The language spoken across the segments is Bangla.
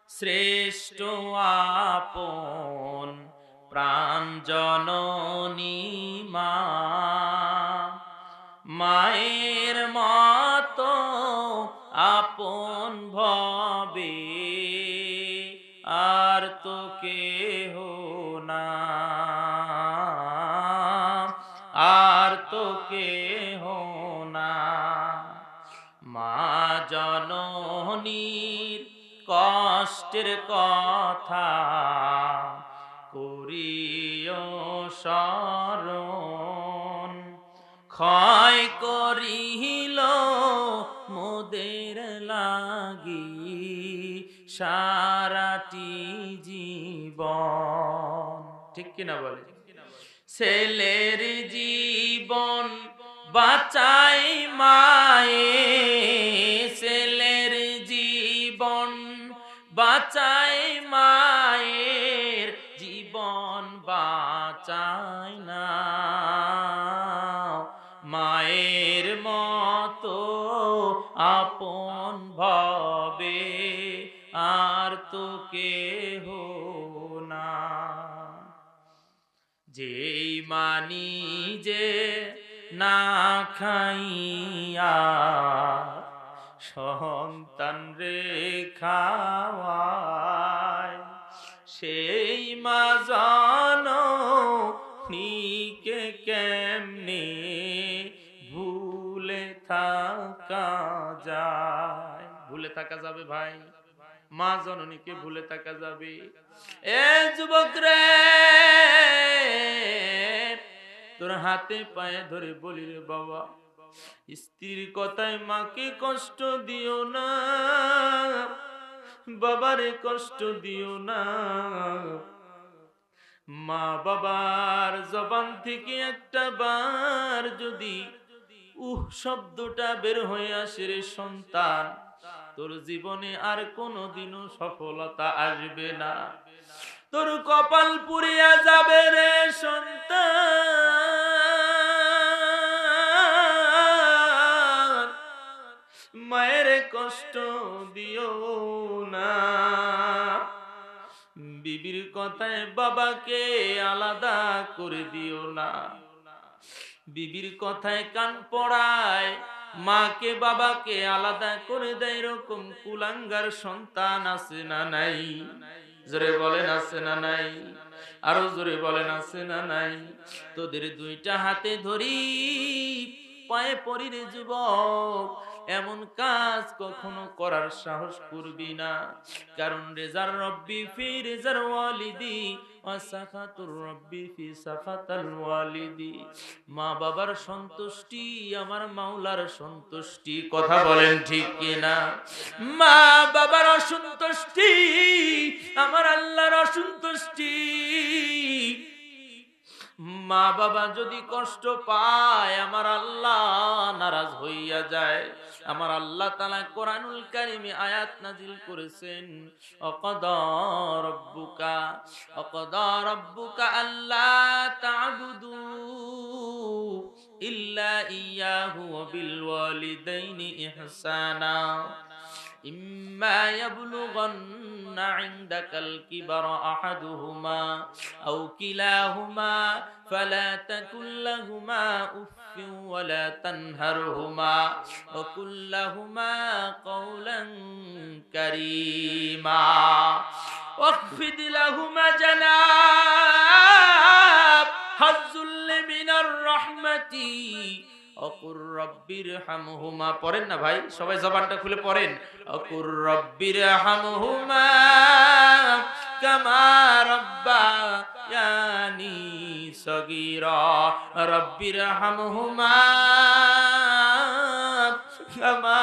শ্রেষ্ঠ আপন প্রাণ জননী মা, মায়ের মতো আপন ভবে আর তো কেহ না, আর তো কেহ না। মা জননীর কষ্টের কথা করিও স্মরণ, ক্ষয় করিল মোদের লাগি সারাটি জীবন। ঠিক কিনা বলে? ছেলের জীবন বাঁচাই মায়ে, ছেলের জীবন বাঁচাই মায়ের জীবন বাঁচায় না, মায়ের মতো আপন ভবে আর তো কেহ না। যেই মানি যে না খাইয়া সন্তান রে খাওয়ায়, সেই মা জননীকে কেমনে ভুলে থাকা যায়? ভুলে থাকা যাবে ভাই? মা জননীকে ভুলে থাকা যাবে? এ যুবক রে, তোর হাতে পায়ে ধরে বলি রে বাবা, স্ত্রীর কথায় মাকে কষ্ট দিও না, বাবারে কষ্ট দিও না। মা বাবার জবান থেকে একটা বার যদি শব্দটা বের হয়ে আসে রে সন্তান, তোর জীবনে আর কোনোদিনও সফলতা আসবে না, তোর কপাল পুড়িয়া যাবে রে সন্তান। মায়ের কষ্ট দিও না, বিবির কথায় বাবাকে আলাদা করে দিও না, বিবির কথায় কান পড়ায় মাকে বাবাকে আলাদা করে দেয়, এরকম কুলাঙ্গার সন্তান আছে না নাই? জোরে বলেন আছে না নাই? আরো জোরে বলেন আছে না নাই? তোদের দুইটা হাতে ধরি পায়ে পড়ি রে যুবক, এমন কাজ কখনো করার সাহস করবি না, কারণ রেজার রব্বি ফি রেজার ওয়ালিদি ওয়া সাখাতুর রব্বি ফি সাখাতাল ওয়ালিদি। মা বাবার সন্তুষ্টি আমার মাওলার সন্তুষ্টি, কথা বলেন ঠিক কিনা? মা বাবার অসন্তুষ্টি আমার আল্লাহর অসন্তুষ্টি। মা বাবা যদি কষ্ট পায় আমার আল্লাহ নারাজ হইয়া যায়। আমার আল্লাহ তাআলা কোরআনুল কারীমে আয়াত নাজিল করেছেন, অকদা রাব্বুকা আল্লা তা'বুদু ইল্লা ইয়াহু ওয়া বিল ওয়ালিদাইনি ইহসানা ইম্মা ইয়াবলুগান্না ইনদাকাল কিবারা আহাদুহুমা আও কিলাহুমা ফালা তাকুল লাহুমা উফফিন ওয়ালা তানহারহুমা ওয়া কুল লাহুমা কাওলান কারীমা ওয়াখফিদ লাহুমা জানাব হাজ্জুল মিনার রাহমাতি অকুর রব্বির হামহুমা। পড়েন না ভাই, সবাই জবানটা খুলে পড়েন। অকুর রব্বির হামহুমা কামা রাব্বায়ানি সগীরা, রব্বির হামহুমা কামা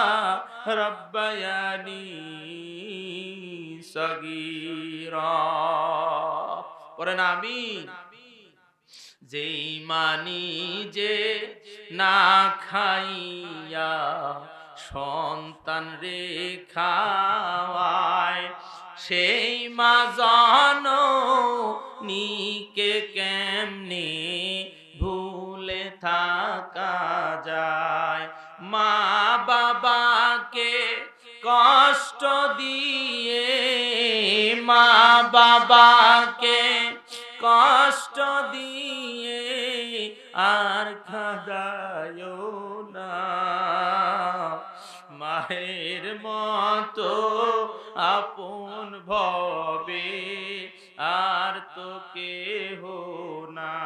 রাব্বায়ানি সগীরা। পড়েন আমিন। যেই মানি যে না খাইয়া সন্তান রে খাওয়ায়, সেই মা জননীকে কেমনে ভুলে থাকা যায়? মা বাবাকে কষ্ট দিয়ে মা বাবাকে কষ্ট দিয়ে আর খাদায়ো না, মায়ের মতো আপন ভবে আর তো কেহ না,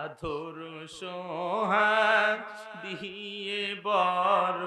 আধর সোহাগ দিয়ে বড়